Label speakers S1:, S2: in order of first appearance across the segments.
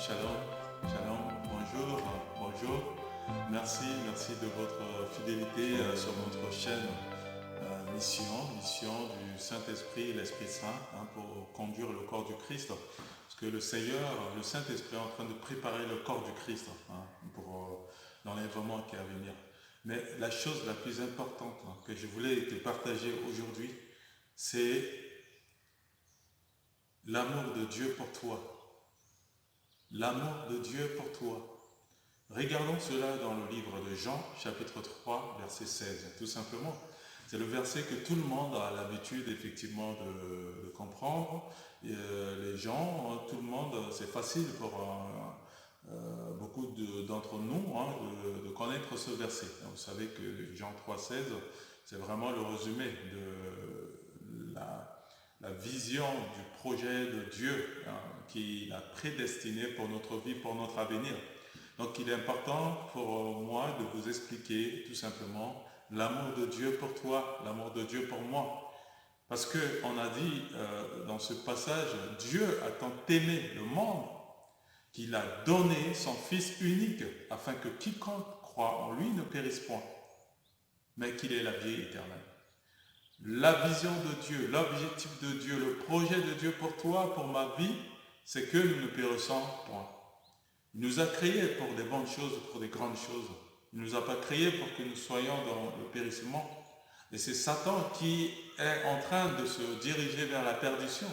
S1: Shalom, shalom, bonjour. Merci de votre fidélité sur notre chaîne mission du Saint-Esprit et l'Esprit Saint pour conduire le corps du Christ. Parce que le Seigneur, le Saint-Esprit est en train de préparer le corps du Christ pour l'enlèvement qui est à venir. Mais la chose la plus importante que je voulais te partager aujourd'hui, c'est l'amour de Dieu pour toi. L'amour de Dieu pour toi. Regardons cela dans le livre de Jean, chapitre 3, verset 16. Tout simplement, c'est le verset que tout le monde a l'habitude effectivement de comprendre. Les gens, tout le monde, c'est facile pour beaucoup d'entre nous de connaître ce verset. Vous savez que Jean 3, 16, c'est vraiment le résumé de la vision du projet de Dieu qu'il a prédestiné pour notre vie, pour notre avenir. Donc il est important pour moi de vous expliquer tout simplement l'amour de Dieu pour toi, l'amour de Dieu pour moi. Parce qu'on a dit dans ce passage, Dieu a tant aimé le monde qu'il a donné son Fils unique afin que quiconque croit en lui ne périsse point, mais qu'il ait la vie éternelle. La vision de Dieu, l'objectif de Dieu, le projet de Dieu pour toi, pour ma vie, c'est que nous ne périssons point. Il nous a créés pour des bonnes choses, pour des grandes choses. Il ne nous a pas créés pour que nous soyons dans le périssement. Et c'est Satan qui est en train de se diriger vers la perdition.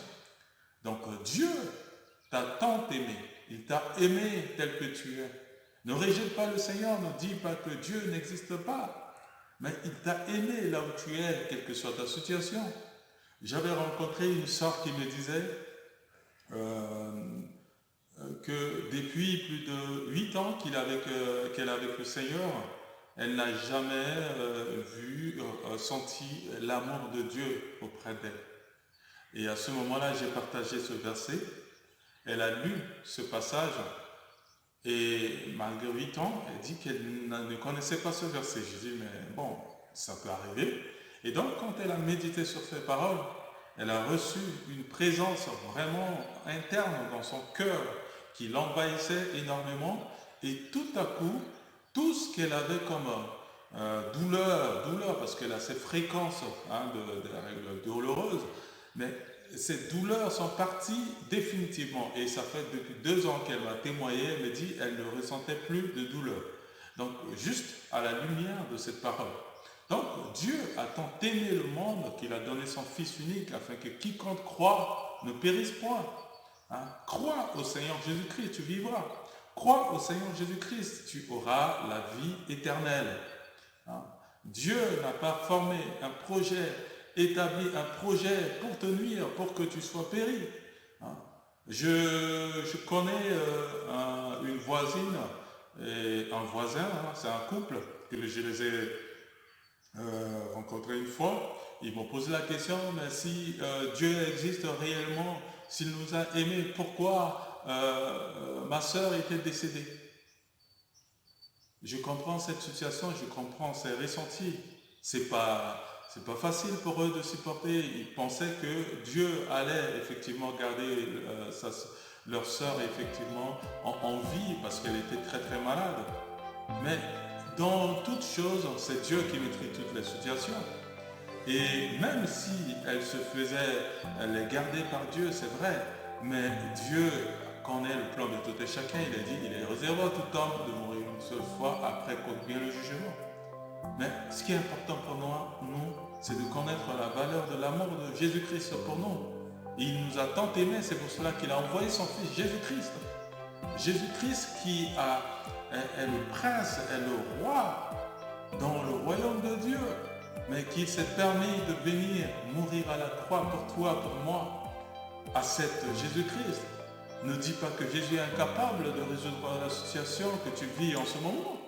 S1: Donc Dieu t'a tant aimé. Il t'a aimé tel que tu es. Ne rejette pas le Seigneur, ne dis pas que Dieu n'existe pas. Mais il t'a aimé là où tu es, quelle que soit ta situation. J'avais rencontré une sœur qui me disait que depuis plus de 8 ans qu'elle est avec le Seigneur, elle n'a jamais senti l'amour de Dieu auprès d'elle. Et à ce moment-là, j'ai partagé ce verset. Elle a lu ce passage et malgré 8 ans, elle dit qu'elle ne connaissait pas ce verset. Je dis, mais bon, ça peut arriver. Et donc, quand elle a médité sur ces paroles, elle a reçu une présence vraiment interne dans son cœur qui l'envahissait énormément. Et tout à coup, tout ce qu'elle avait comme douleur, parce qu'elle a ces fréquences de règles douloureuses, mais ces douleurs sont parties définitivement. Et ça fait depuis 2 ans qu'elle m'a témoigné, elle me dit qu'elle ne ressentait plus de douleur. Donc, juste à la lumière de cette parole. Donc, Dieu a tant aimé le monde qu'il a donné son Fils unique afin que quiconque croit ne périsse point. Crois au Seigneur Jésus-Christ, tu vivras. Crois au Seigneur Jésus-Christ, tu auras la vie éternelle. Dieu n'a pas formé un projet, établi un projet pour te nuire, pour que tu sois péri. Je connais une voisine et un voisin, c'est un couple que je les ai rencontrés une fois. Ils m'ont posé la question, mais si Dieu existe réellement, s'il nous a aimés, pourquoi ma sœur était décédée? Je comprends cette situation, je comprends ces ressentis. C'est pas facile pour eux de supporter. Ils pensaient que Dieu allait effectivement garder leur sœur effectivement en vie parce qu'elle était très très malade. Mais dans toute chose, c'est Dieu qui maîtrise toutes les situations. Et même si elle est gardée par Dieu, c'est vrai, mais Dieu connaît le plan de tout et chacun. Il a dit, il est réservé à tout homme de mourir une seule fois, après compte bien le jugement. Mais ce qui est important pour nous, c'est de connaître la valeur de l'amour de Jésus-Christ pour nous. Il nous a tant aimés, c'est pour cela qu'il a envoyé son Fils, Jésus-Christ. Jésus-Christ qui est le prince, est le roi dans le royaume de Dieu, mais qui s'est permis de venir mourir à la croix pour toi, pour moi. Accepte Jésus-Christ. Ne dis pas que Jésus est incapable de résoudre la situation que tu vis en ce moment.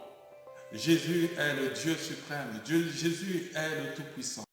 S1: Jésus est le Dieu suprême. Jésus est le Tout-Puissant.